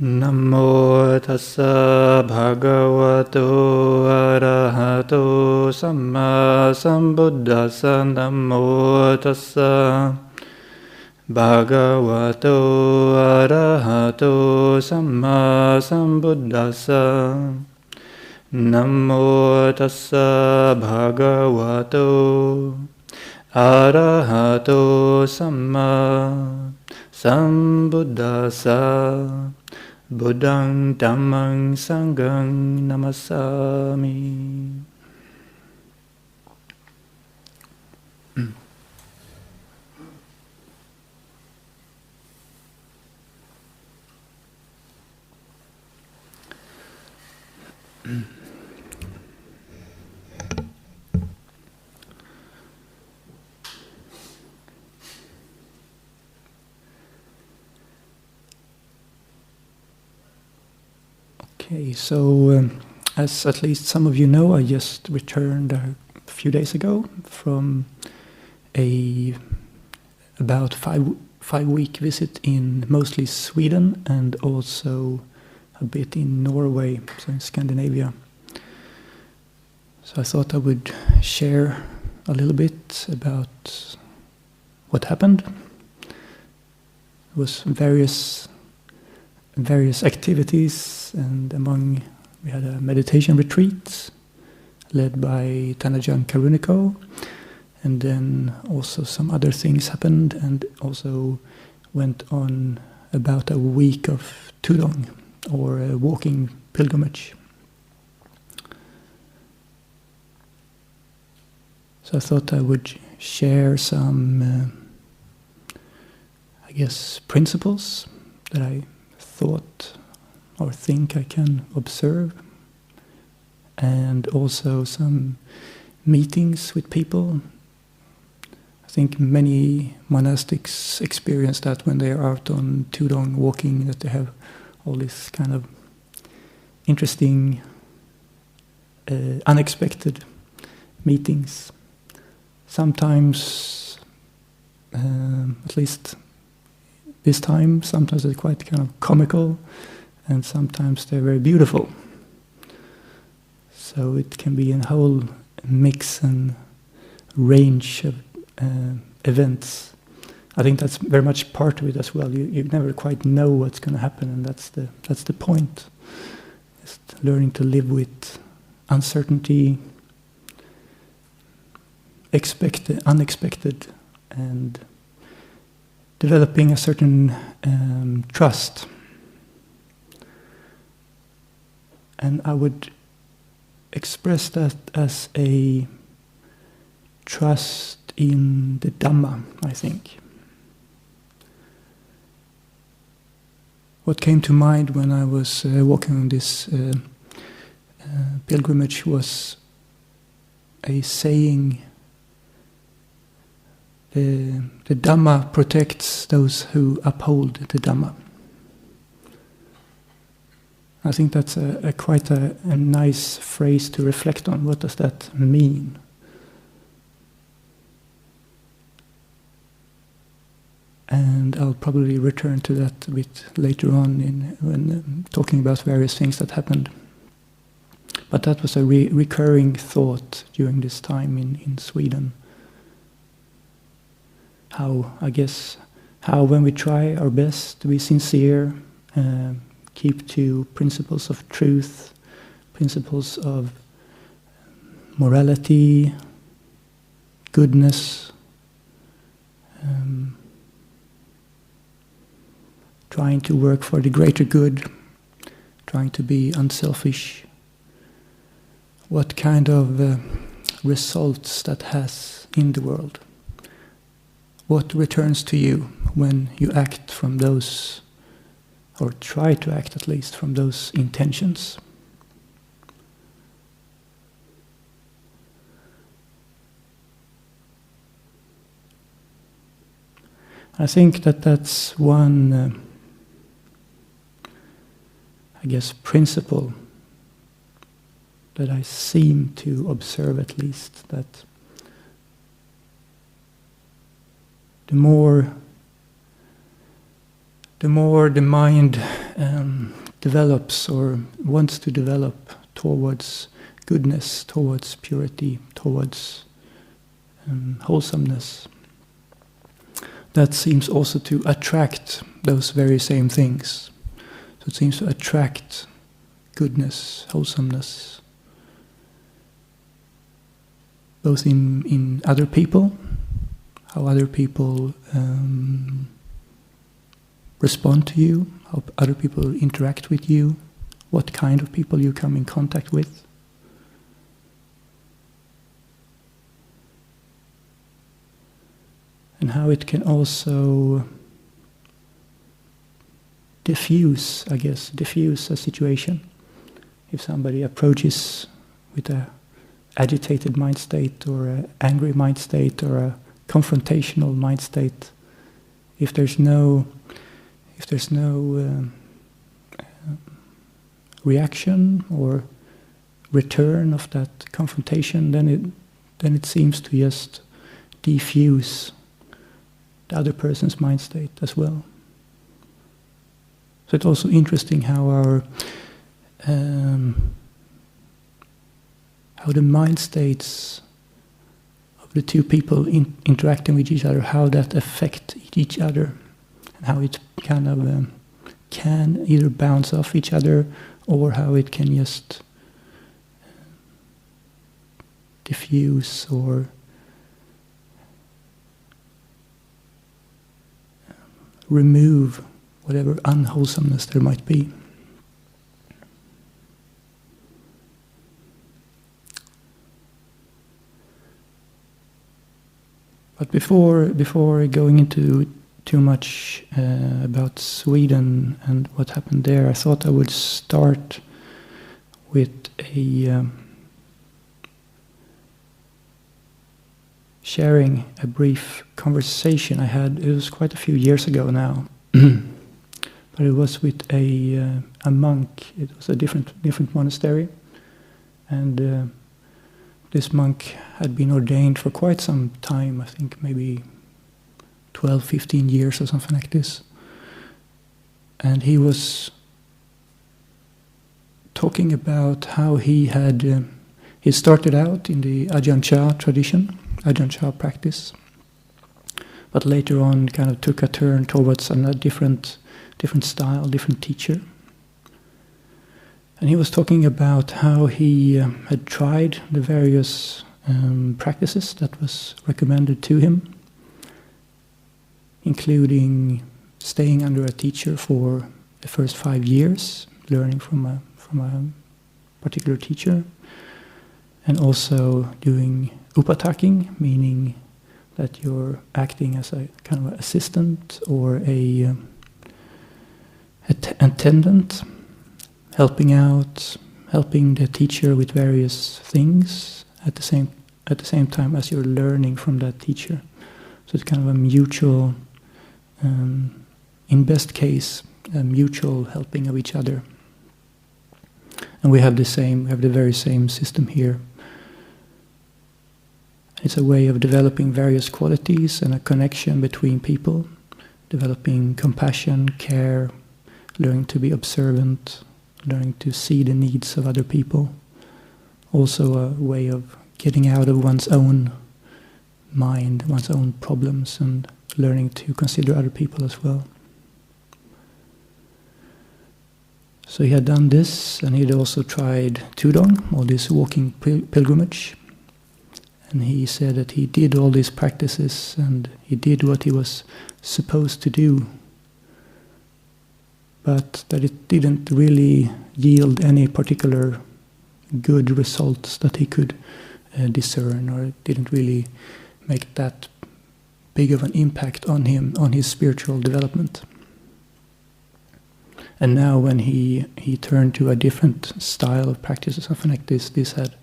Namo tassa bhagavato arahato samma sambuddhassa. Namo tassa bhagavato arahato samma sambuddhassa. Namo tassa bhagavato arahato samma sambuddhassa. Buddhang Dhammang Sanghang Namasami. Okay, so as at least some of you know, I just returned a few days ago from about five-week visit in mostly Sweden and also a bit in Norway, so in Scandinavia. So I thought I would share a little bit about what happened. It was various activities, and we had a meditation retreat led by Tanajan Karuniko, and then also some other things happened, and also went on about a week of tudong, or a walking pilgrimage. So I thought I would share some, principles that I thought or think I can observe, and also some meetings with people. I think many monastics experience that when they are out on tudong walking, that they have all these kind of interesting, unexpected meetings. Sometimes, at least this time, sometimes they're quite kind of comical, and sometimes they're very beautiful. So it can be a whole mix and range of events. I think that's very much part of it as well. You never quite know what's going to happen, and that's the point. Just learning to live with uncertainty, expected, unexpected, and developing a certain trust. And I would express that as a trust in the Dhamma, I think. What came to mind when I was walking on this pilgrimage was a saying: the Dhamma protects those who uphold the Dhamma. I think that's quite a nice phrase to reflect on. What does that mean? And I'll probably return to that a bit later on when talking about various things that happened. But that was a recurring thought during this time in Sweden. How when we try our best to be sincere, keep to principles of truth, principles of morality, goodness, trying to work for the greater good, trying to be unselfish, what kind of results that has in the world. What returns to you when you act from those, or try to act at least from those intentions? I think that's one, principle that I seem to observe, at least, that the more the mind develops or wants to develop towards goodness, towards purity, towards wholesomeness, that seems also to attract those very same things. So it seems to attract goodness, wholesomeness, both in other people, how other people respond to you, how other people interact with you, what kind of people you come in contact with. And how it can also diffuse a situation. If somebody approaches with a agitated mind state or an angry mind state or a confrontational mind state, if there's no reaction or return of that confrontation, then it seems to just diffuse the other person's mind state as well. So it's also interesting how the mind states of the two people interacting with each other, how that affect each other, and how it kind of can either bounce off each other or how it can just diffuse or remove whatever unwholesomeness there might be. But before going into too much about Sweden and what happened there, I thought I would start with sharing a brief conversation I had. It was quite a few years ago now, but it was with a monk. It was a different monastery, and this monk had been ordained for quite some time. I think maybe 12, 15 years or something like this. And he was talking about how he started out in the Ajahn Chah tradition, Ajahn Chah practice, but later on kind of took a turn towards a different style, different teacher. And he was talking about how he had tried the various practices that was recommended to him, including staying under a teacher for the first 5 years, learning from a particular teacher, and also doing upataking, meaning that you're acting as a kind of assistant or a attendant, helping the teacher with various things at the same time as you're learning from that teacher. So it's kind of a mutual, in best case, a mutual helping of each other. And we have the very same system here. It's a way of developing various qualities and a connection between people, developing compassion, care, learning to be observant, learning to see the needs of other people. Also a way of getting out of one's own mind, one's own problems, and learning to consider other people as well. So he had done this, and he had also tried tudong, or this walking pilgrimage. And he said that he did all these practices, and he did what he was supposed to do, but that it didn't really yield any particular good results that he could discern, or it didn't really make that big of an impact on him, on his spiritual development. And now when he turned to a different style of practice or something like this had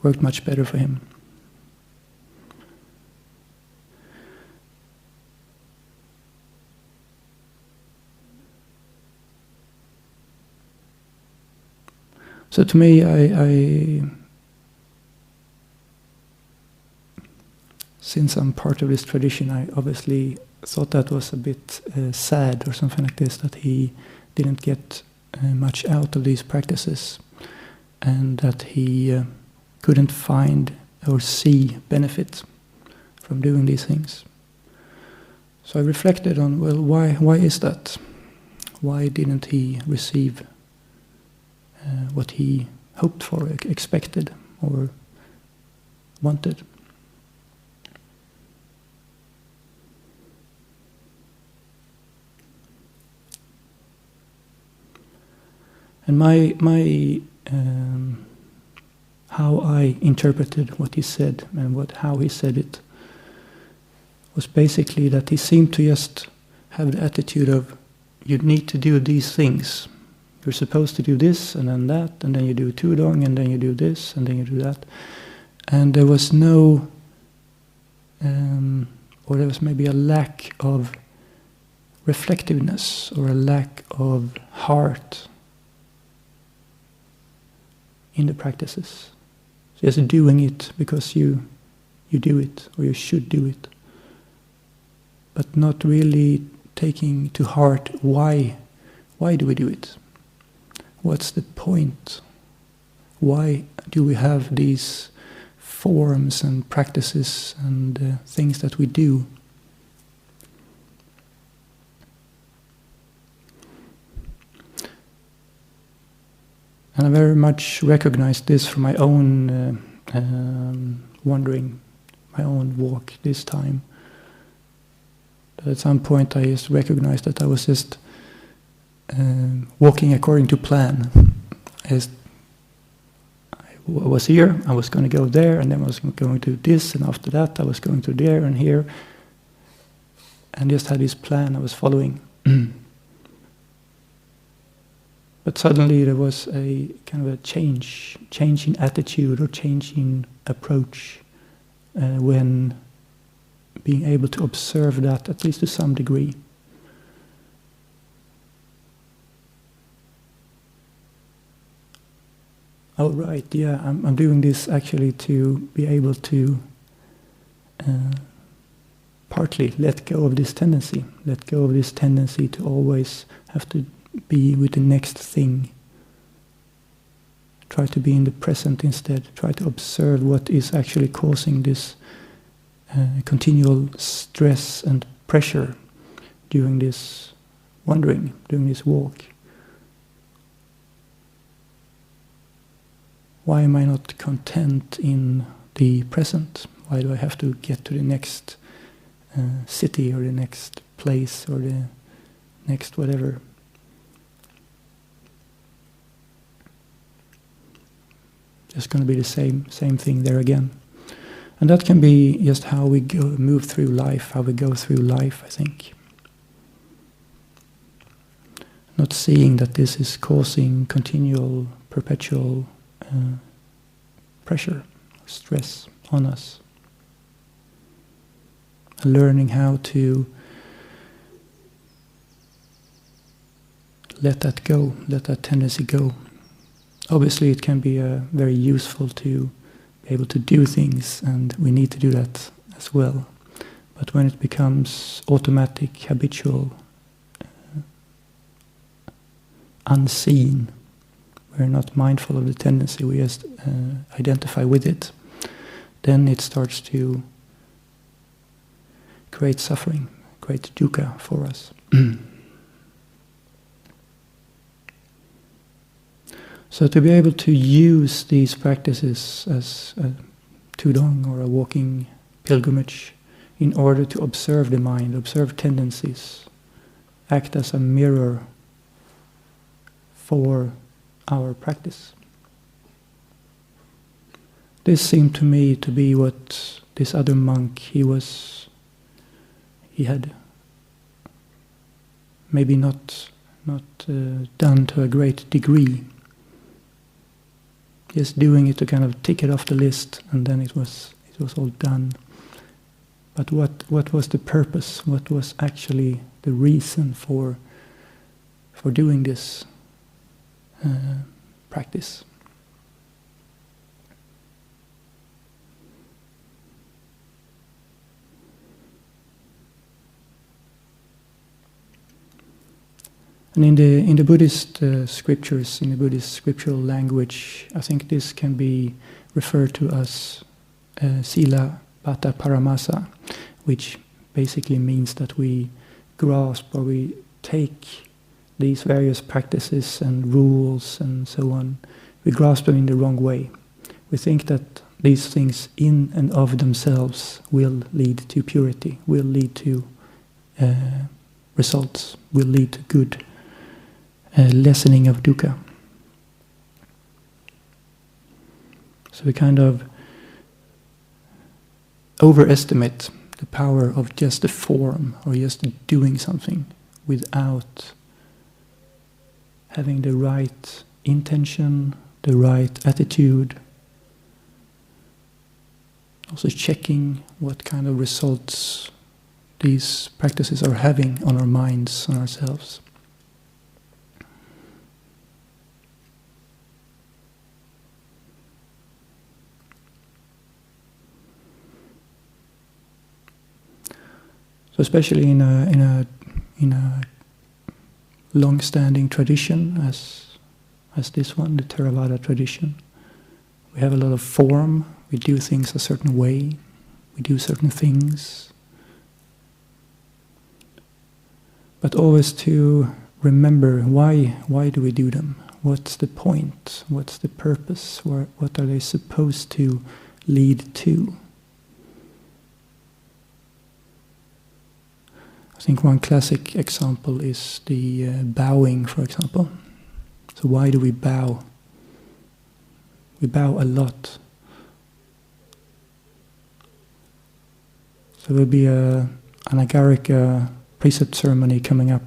worked much better for him. So to me, I since I'm part of this tradition, I obviously thought that was a bit sad or something like this, that he didn't get much out of these practices, and that he couldn't find or see benefit from doing these things. So I reflected on, well, why is that? Why didn't he receive what he hoped for, expected, or wanted? And my how I interpreted what he said and how he said it was basically that he seemed to just have the attitude of, you need to do these things. You're supposed to do this and then that, and then you do tudong, and then you do this, and then you do that. And there was no, or there was maybe a lack of reflectiveness or a lack of heart in the practices. Just doing it because you do it, or you should do it, but not really taking to heart why do we do it? What's the point? Why do we have these forms and practices and things that we do? And I very much recognized this from my own wandering, my own walk this time. At some point I just recognized that I was just walking according to plan. I was here, I was going to go there, and then I was going to this, and after that I was going to there and here, and just had this plan I was following. But suddenly there was a kind of a change in attitude or change in approach when being able to observe that, at least to some degree. Oh right, yeah, I'm doing this actually to be able to partly let go of this tendency to always have to be with the next thing. Try to be in the present instead. Try to observe what is actually causing this continual stress and pressure during this wandering, during this walk. Why am I not content in the present? Why do I have to get to the next city or the next place or the next whatever? It's going to be the same thing there again. And that can be just how we move through life, how we go through life, I think. Not seeing that this is causing continual, perpetual pressure, stress on us. And learning how to let that go, let that tendency go. Obviously it can be very useful to be able to do things, and we need to do that as well. But when it becomes automatic, habitual, unseen, we're not mindful of the tendency, we just identify with it, then it starts to create suffering, create dukkha for us. So to be able to use these practices as a tudong or a walking pilgrimage in order to observe the mind, observe tendencies, act as a mirror for our practice. This seemed to me to be what this other monk, he had maybe not done to a great degree. Just doing it to kind of tick it off the list, and then it was all done. But what was the purpose? What was actually the reason for doing this practice? And in the Buddhist scriptures, in the Buddhist scriptural language, I think this can be referred to as sila bata paramasa, which basically means that we grasp or we take these various practices and rules and so on, we grasp them in the wrong way. We think that these things in and of themselves will lead to purity, will lead to results, will lead to good lessening of dukkha. So we kind of overestimate the power of just a form or just doing something without having the right intention, the right attitude, also checking what kind of results these practices are having on our minds, on ourselves. So especially in a long-standing tradition as this one, the Theravada tradition, we have a lot of form. We do things a certain way. We do certain things. But always to remember why do we do them? What's the point? What's the purpose? What are they supposed to lead to? I think one classic example is the bowing, for example. So why do we bow? We bow a lot. So there will be an Agarika precept ceremony coming up,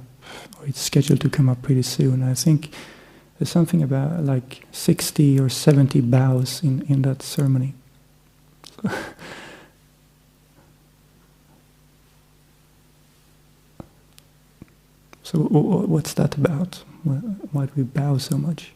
or it's scheduled to come up pretty soon. I think there's something about like 60 or 70 bows in that ceremony. So what's that about? Why do we bow so much?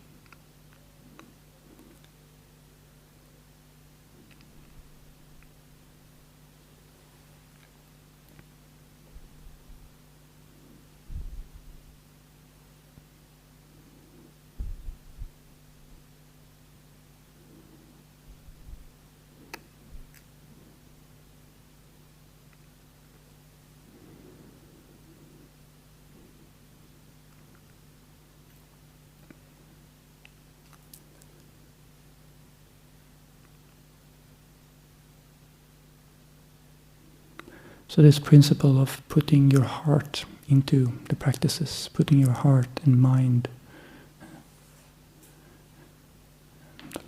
So this principle of putting your heart into the practices, putting your heart and mind.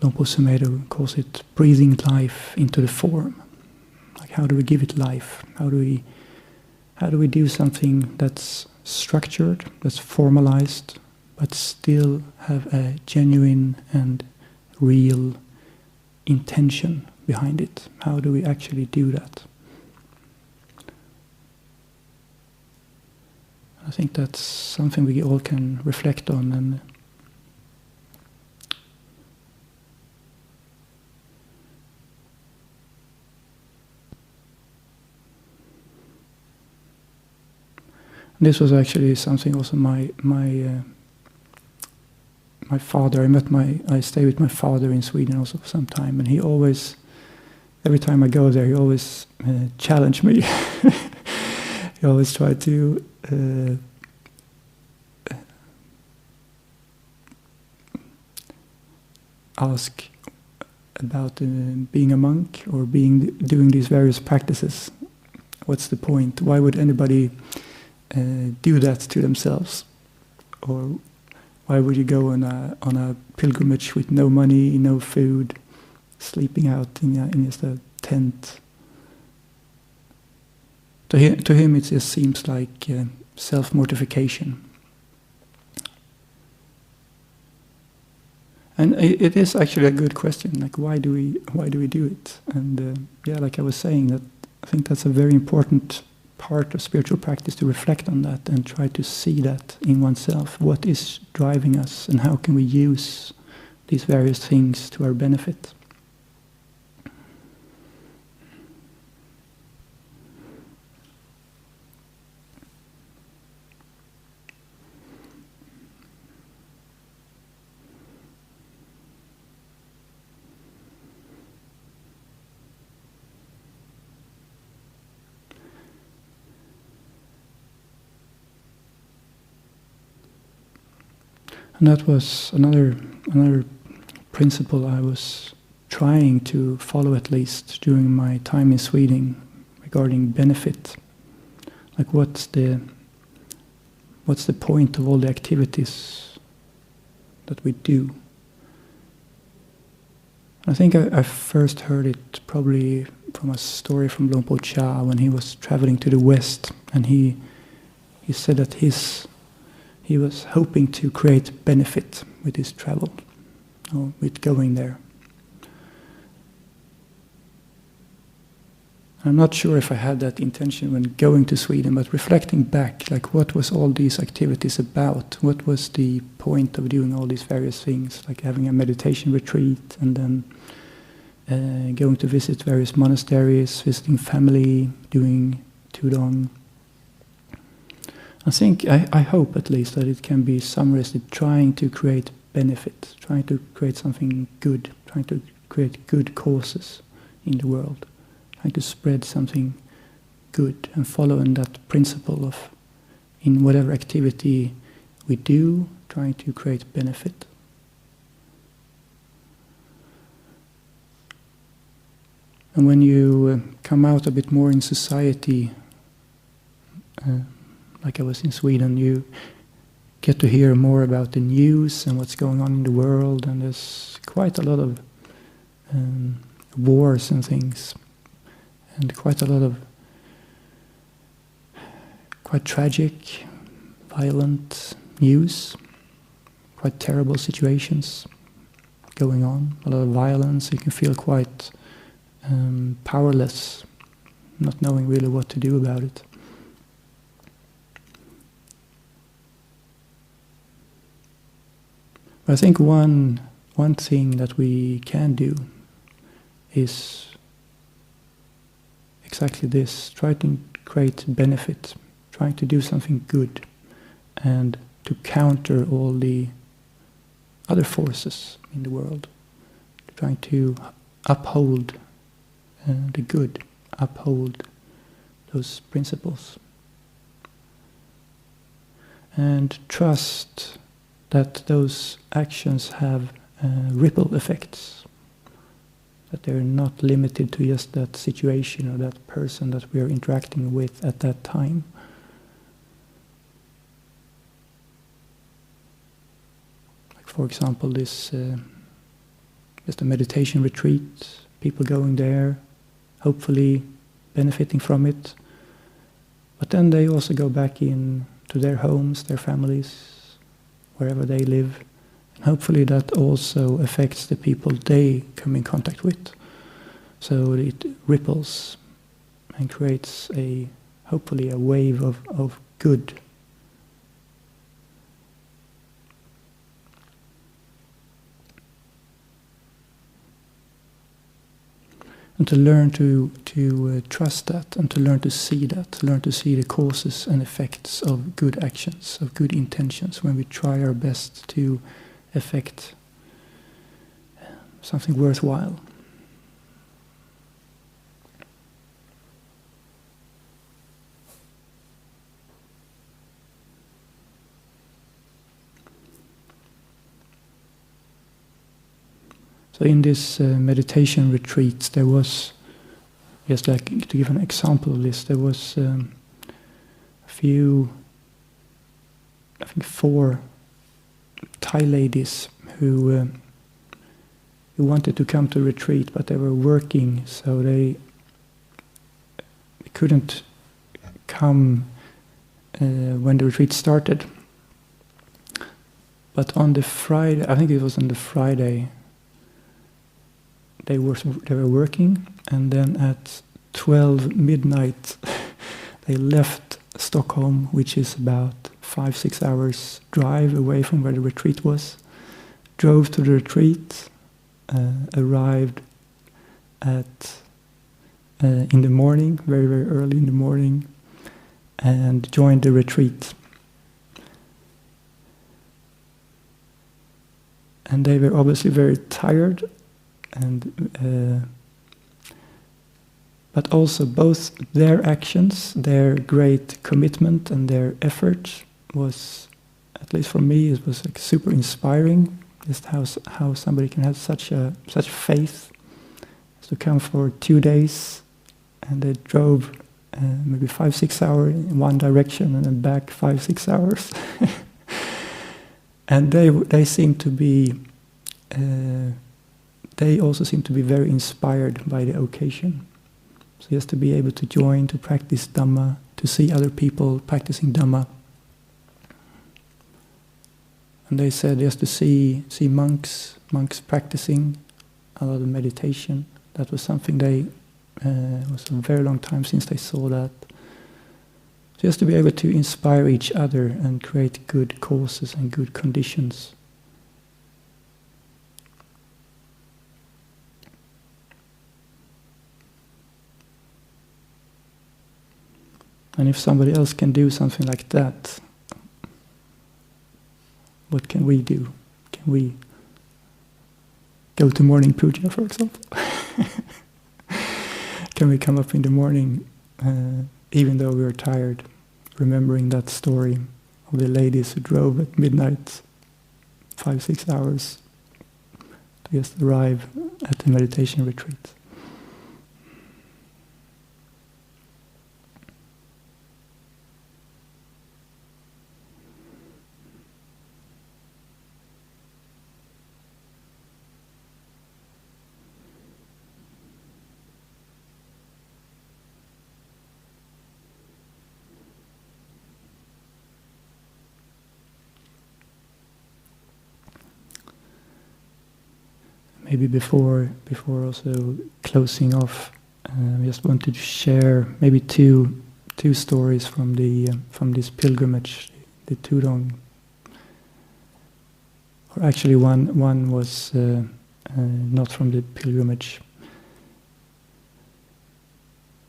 Lompo Sumeru calls it breathing life into the form. Like how do we give it life? How do we do something that's structured, that's formalized, but still have a genuine and real intention behind it? How do we actually do that? I think that's something we all can reflect on, and this was actually something also my father. I stayed with my father in Sweden also for some time, and he always, every time I go there, he always challenged me. He always tried to ask about being a monk or doing these various practices. What's the point? Why would anybody do that to themselves? Or why would you go on a pilgrimage with no money, no food, sleeping out in just a tent? To him, it just seems like self-mortification. And it is actually a good question. Like, why do we do it? And like I was saying, that I think that's a very important part of spiritual practice, to reflect on that and try to see that in oneself. What is driving us, and how can we use these various things to our benefit? And that was another principle I was trying to follow, at least during my time in Sweden, regarding benefit. Like, what's the point of all the activities that we do? I think I first heard it probably from a story from Luang Por Cha when he was traveling to the West, and he said that he was hoping to create benefit with his travel, or with going there. I'm not sure if I had that intention when going to Sweden, but reflecting back, like, what was all these activities about? What was the point of doing all these various things, like having a meditation retreat, and then going to visit various monasteries, visiting family, doing tudong? I think, I hope at least, that it can be summarized in trying to create benefit, trying to create something good, trying to create good causes in the world, trying to spread something good, and following that principle of, in whatever activity we do, trying to create benefit. And when you come out a bit more in society, like I was in Sweden, you get to hear more about the news and what's going on in the world, and there's quite a lot of wars and things, and quite a lot of quite tragic, violent news, quite terrible situations going on, a lot of violence. You can feel quite powerless, not knowing really what to do about it. But I think one thing that we can do is exactly this: try to create benefit, trying to do something good, and to counter all the other forces in the world, trying to uphold the good, uphold those principles, and trust that those actions have ripple effects, that they're not limited to just that situation or that person that we are interacting with at that time. Like, for example, this just a meditation retreat, people going there, hopefully benefiting from it, but then they also go back in to their homes, their families, wherever they live, and hopefully that also affects the people they come in contact with. So it ripples and creates hopefully a wave of good. And to learn to trust that, and to learn to see that, to learn to see the causes and effects of good actions, of good intentions, when we try our best to effect something worthwhile. So in this meditation retreat, there was, just like to give an example of this, there was a few, I think 4 Thai ladies who wanted to come to retreat, but they were working, so they couldn't come when the retreat started. But on the Friday, I think it was on the Friday, they were working, and then at 12 midnight they left Stockholm, which is about 5-6 hours drive away from where the retreat was, drove to the retreat, arrived at in the morning, very, very early in the morning, and joined the retreat. And they were obviously very tired, and but also both their actions, their great commitment and their effort was at least for me, it was like super inspiring. Just how somebody can have such faith to come for 2 days, and they drove maybe 5-6 hours in one direction and then back 5-6 hours, and they seem to be. They also seem to be very inspired by the occasion. So just to be able to join, to practice Dhamma, to see other people practicing Dhamma. And they said just to see monks practicing a lot of meditation. That was something it was a very long time since they saw that. Just to be able to inspire each other and create good causes and good conditions. And if somebody else can do something like that, what can we do? Can we go to morning puja, for example? Can we come up in the morning, even though we are tired, remembering that story of the ladies who drove at midnight, 5-6 hours, to just arrive at the meditation retreat? Maybe before also closing off, I just wanted to share maybe two stories from this pilgrimage, the Tudong. Or actually, one was not from the pilgrimage,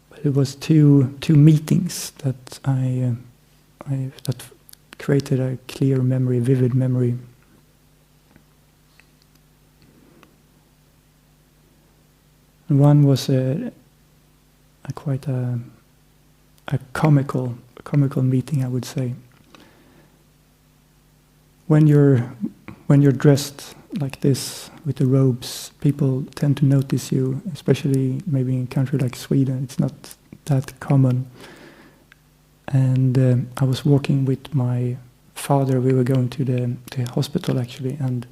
but it was two meetings that that created a clear memory, vivid memory. And one was quite a comical meeting, I would say. When you're dressed like this with the robes, people tend to notice you, especially maybe in a country like Sweden. It's not that common. And I was walking with my father. We were going to the hospital actually, and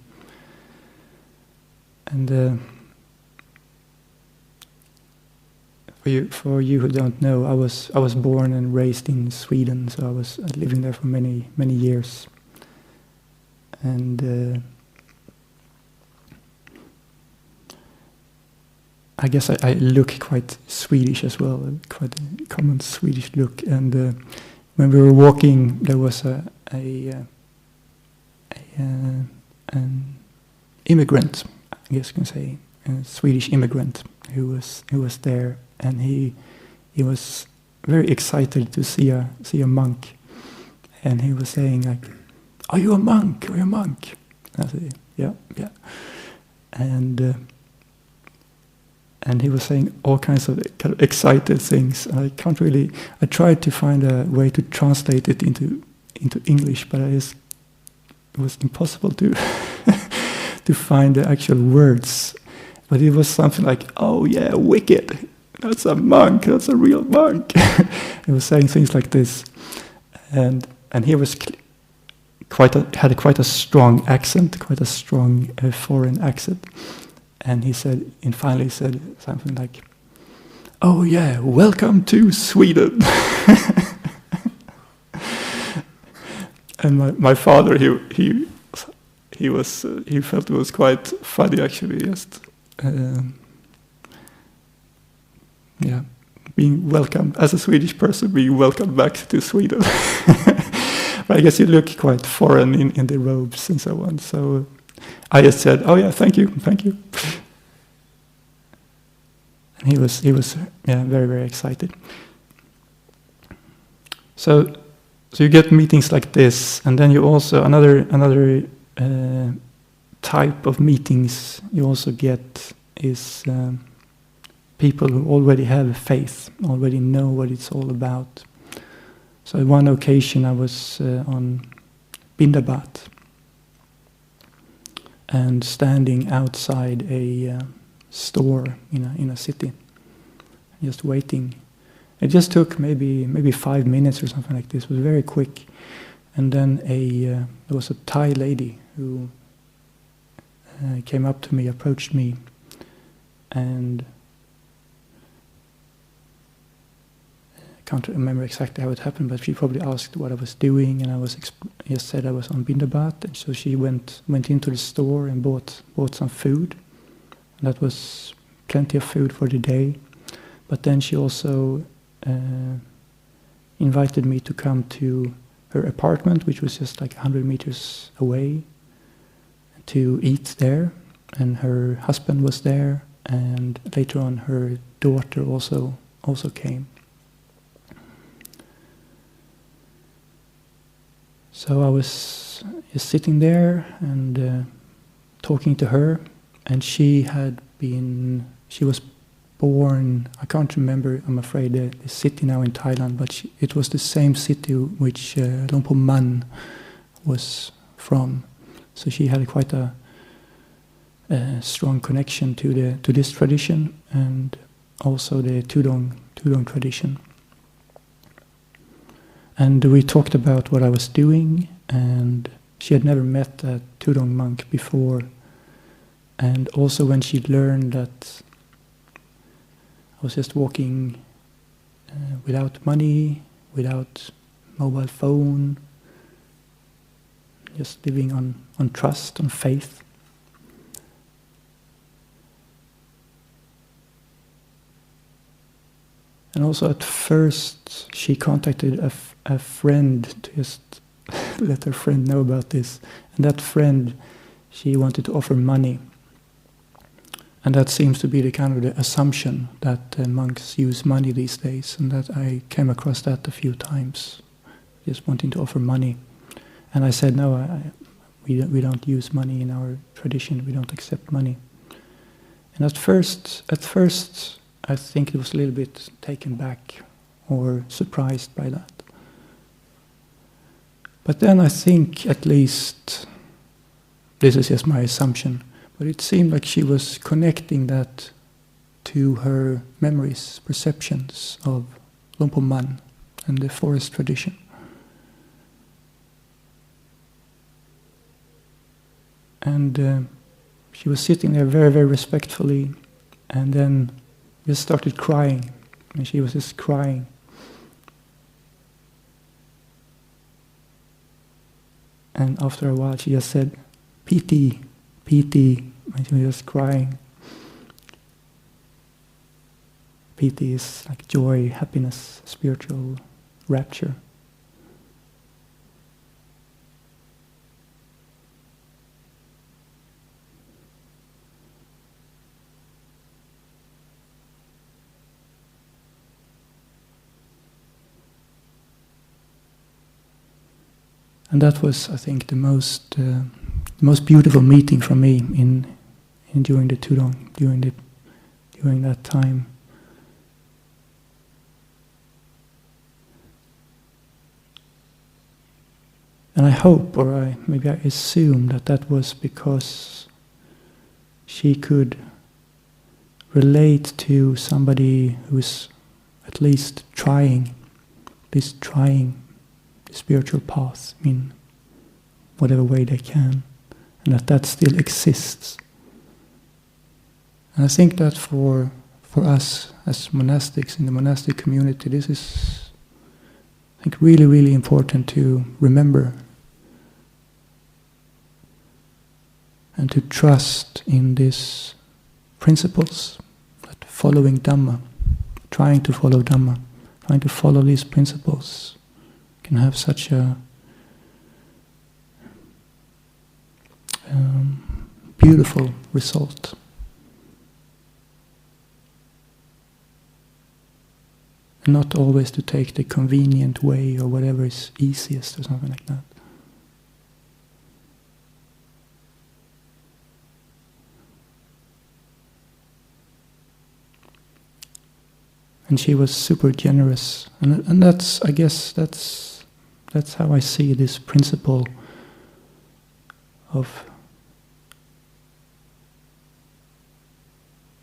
For you who don't know, I was born and raised in Sweden, so I was living there for many years, and I guess I look quite Swedish as well, quite a common Swedish look. And when we were walking, there was an immigrant, I guess you can say, a Swedish immigrant who was there. And he was very excited to see a monk, and he was saying like, "Are you a monk? Are you a monk?" And I said, "Yeah." And he was saying all kinds of kind of excited things. I tried to find a way to translate it into English, but it was impossible to to find the actual words. But it was something like, "Oh yeah, wicked. That's a monk. That's a real monk." He was saying things like this, and he was had quite a strong accent, quite a strong foreign accent, and finally said something like, "Oh yeah, welcome to Sweden." And my father, he felt it was quite funny actually, just. Being welcomed as a Swedish person, being welcomed back to Sweden. But I guess you look quite foreign in the robes and so on. So I just said, "Oh yeah, thank you." And he was very, very excited. So you get meetings like this, and then you also another type of meetings you also get is. People who already have faith, already know what it's all about. So on one occasion I was on bindabat and standing outside a store in a city, just waiting. It just took maybe 5 minutes or something like this. It was very quick. And then there was a Thai lady who came up to me, approached me, and I can't remember exactly how it happened, but she probably asked what I was doing, and I just said I was on bindabat, and so she went into the store and bought some food. And that was plenty of food for the day. But then she also invited me to come to her apartment, which was just like 100 meters away, to eat there. And her husband was there, and later on her daughter also came. So I was just sitting there and talking to her, and she was born, I can't remember, I'm afraid, the city now in Thailand, but it was the same city which Luang Por Man was from. So she had quite a strong connection to this tradition, and also the tudong tradition. And we talked about what I was doing, and she had never met a tudong monk before. And also when she learned that I was just walking without money, without mobile phone, just living on trust, on faith. And also at first she contacted a friend to just let her friend know about this. And that friend, she wanted to offer money. And that seems to be the kind of the assumption that monks use money these days, and that I came across that a few times, just wanting to offer money. And I said, no, we don't use money in our tradition, we don't accept money. And at first, I think it was a little bit taken back or surprised by that. But then I think, at least, this is just my assumption, but it seemed like she was connecting that to her memories, perceptions of Luang Por Man and the forest tradition. And she was sitting there very, very respectfully, and then just started crying, and she was just crying. And after a while she just said, "Piti, Piti," and she was just crying. Piti is like joy, happiness, spiritual rapture. And that was, I think, the most beautiful meeting for me in during the tudong, during that time. And I hope, or maybe I assume, that was because she could relate to somebody who's at least trying the spiritual path in whatever way they can, and that still exists. And I think that for us as monastics in the monastic community, this is, I think, really, really important to remember and to trust in these principles, that following Dhamma, trying to follow Dhamma, trying to follow these principles can have such a beautiful result. And not always to take the convenient way or whatever is easiest or something like that. And she was super generous, and that's, I guess, that's how I see this principle of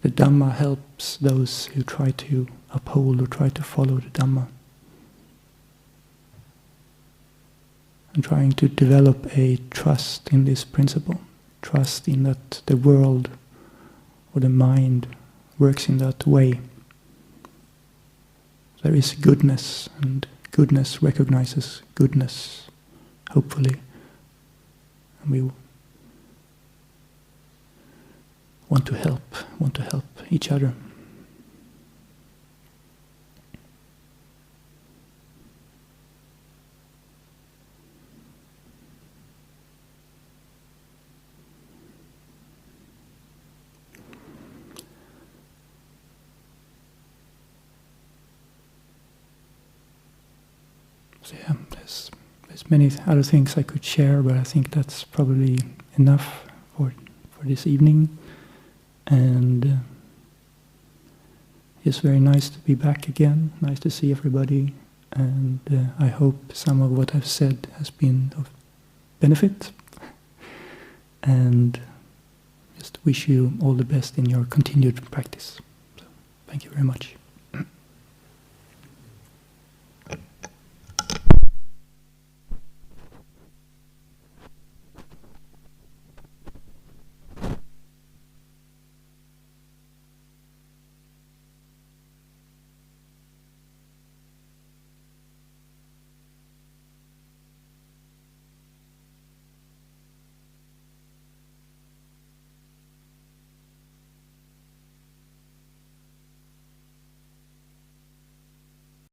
the Dhamma helps those who try to uphold or try to follow the Dhamma. And trying to develop a trust in this principle, trust in that the world or the mind works in that way. There is goodness, and goodness recognizes goodness, hopefully. And we want to help each other. So yeah, there's many other things I could share, but I think that's probably enough for this evening. And it's very nice to be back again, nice to see everybody, and I hope some of what I've said has been of benefit, and just wish you all the best in your continued practice. So, thank you very much.